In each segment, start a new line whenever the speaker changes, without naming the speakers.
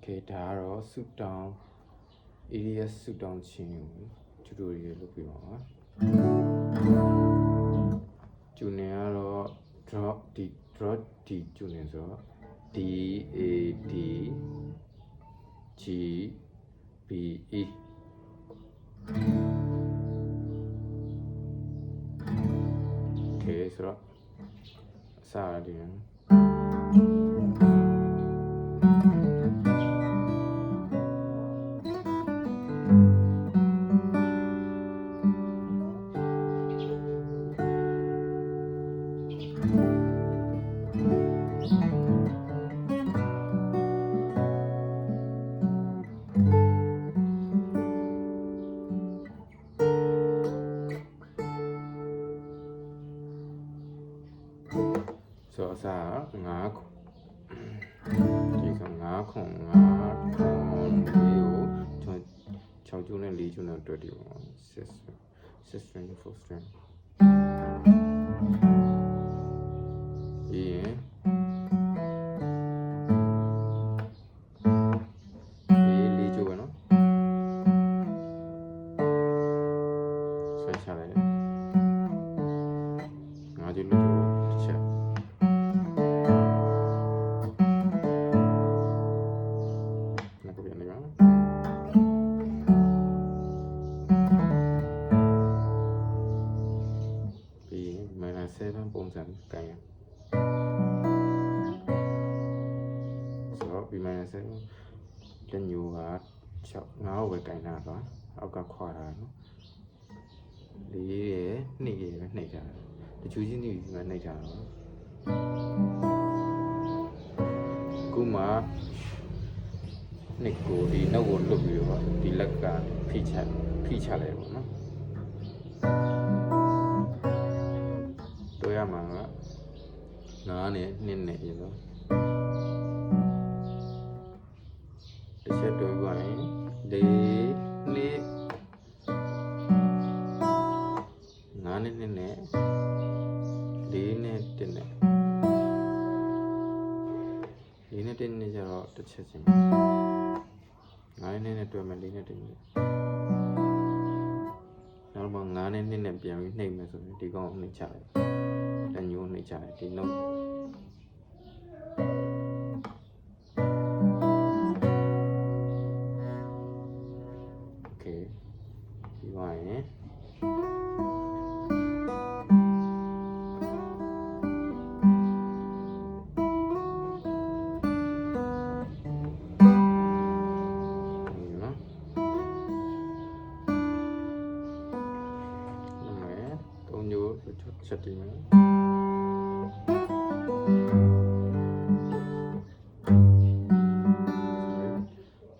Okay ဒါကတော့ဆူတောင်း ADS ဆူတောင်းခြင်းကို tutorial လုပ်ပြပါမယ်ကျူနေကတော့ drop D ကျူနေဆိုတော့ D A D G B E Okay ဆိုတော့အစားရတယ်ဆိုတော့အစား9ခုဒီဆို9ခုလေးကိုကျွန်တော်6ကျိုးနဲ့4ကျိုးနဲ့တွက်တယ်ပေါ့6 string 4 string ပြီးရင်4ကျိုးပဲနော်ဆွဲချလိုက်5ကျိုး6ကျိုးတစ်ချက်7ပုံစံကိုင်ရဆိုတော့ဒီမှာ7လက်ညိုက6 5ကိုပဲကိုင်တာပါအောက်ကခွာတာနော်4ရယ်2ရယ်ပဲနှိပ်တာတချို့ချင်းဒီမှာနှိပ်တာတော့ခုမှနှစ်ကိုဒီနောက်ကိုလွတ်ပြီးတော့ဒီလက်ကဖိချလိုက်ပါနော်ရမှာက9နဲ့2နဲ့ရေတော့တစ်ချက်တွဲသွားရင်4 2 9နဲ့2နဲ့4နဲ့1နဲ့4နဲ့1နဲ့ကျတော့တစ်ချက်ချင်း9နဲ့တွဲမယ်4နဲ့1နဲ့နောက်မှ9နဲ့2နဲ့ပြန်ပြီးနှိပ်မယ်ဆိုရင်ဒီကောင်နှိပ်ချလိုက်လက်ညိုးနှိပ်ချလိုက်ဒီနှုတ်โอเคပြီးသွားရင်ချက်တည်မယ်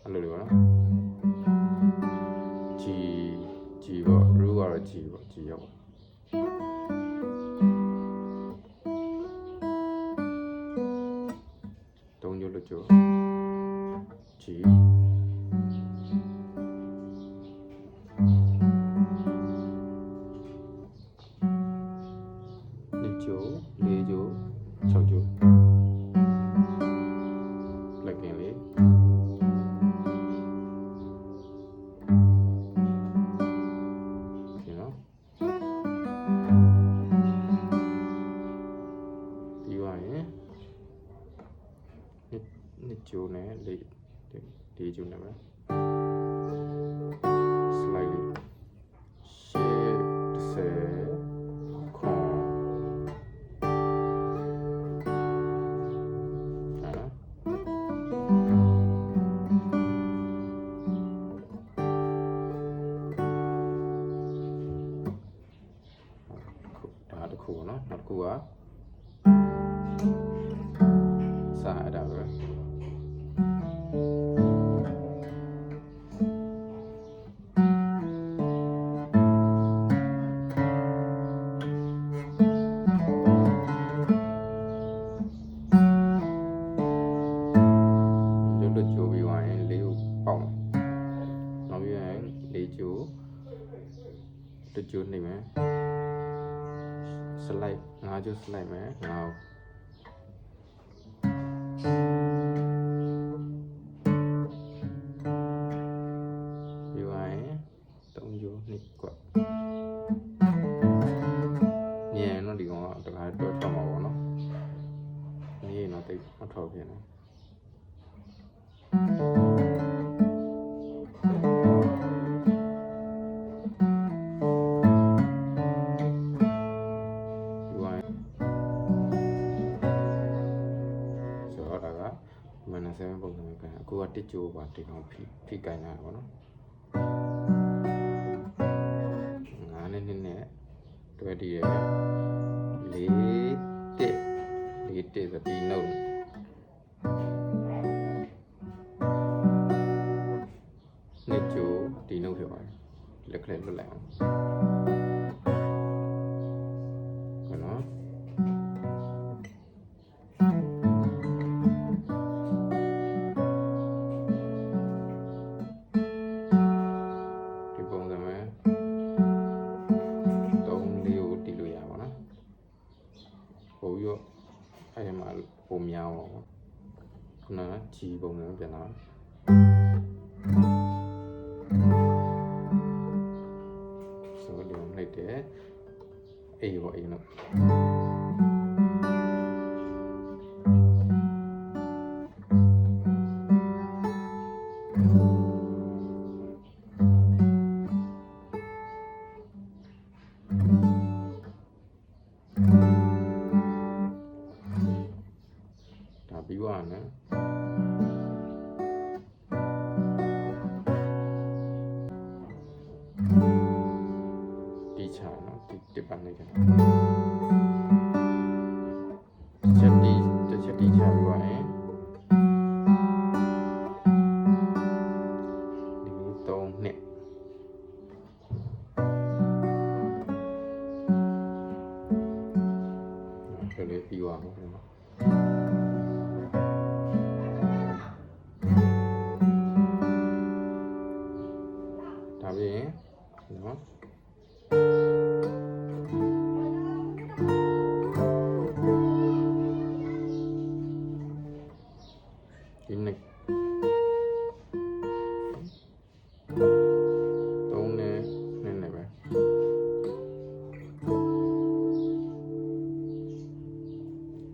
အဲ့လိုလေးပါနော် G ပေါ့ root ကတော့ G ပေါ့ G ရောက်ပါ3ကျိုးလို့ကျိုး G4ကျိုး6ကျိုးလက်ကင်လေးဒီနော်ပြီးသွားရင်2ကျိုးနဲ့4ကျိုးနဲ့ပဲ slightly shape တစ်ခုနော်နောက်တစ်ခုကစာအဲ့ဒါပဲကျိုးပြီးသွားရင်4ကိုပေါက်နောက်ပြီးရင်4ကျိုးတစ်ကျိုးနှိပ်မယ်slide 5ကျိုး slide မယ်5 ပုံစံမျိုးကအခုကတစ်ကြိုးပါဒီကောင်ဖိကိုင်းလာပါတော့ငါးနဲ့နှစ်နဲ့တွဲတည်ရလေးတစ်ဆိုဒီနှုတ်နှစ်ကြိုးဒီနှုတ်ဖြစ်ပါတယ်လက်ကလေးလွတ်လိုက်အောင်နော်အဲ့မှာပုံများအောင်ခုနကကြီးပုံနဲ့ပြန်လာဆိုတော့လိုက်တယ်အေးပေါ့အေးနော်ပြီးသွားတယ်ဒီချာနော်ဒီတစ်ပတ်နေကြချက်တီချပြီးသွားရင်ဒီ3နှစ်ဒါလေးပြီးသွားမှာနော်ဒါပြင်နော်ဒီနေ့3နဲ့ပဲ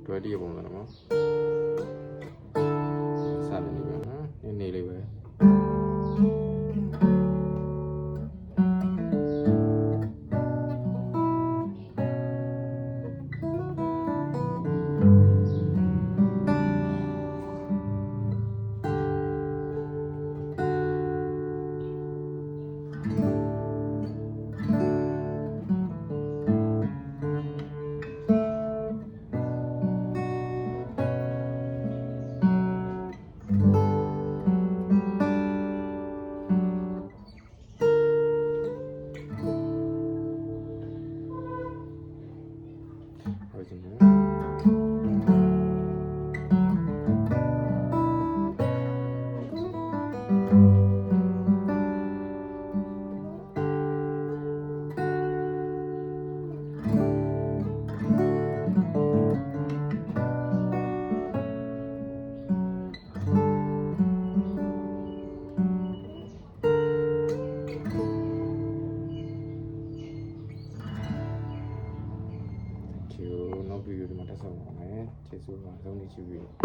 တွဲတည်ပုံစံနော်စတယ်နေပဲနော်နေလေးပဲဟုတ်တယ်နော်နောက်ဗီဒီယိုဒီမှာတက်ဆောင်ပါမယ်ကျေးဇူးပါဆုံးနေချီပြီး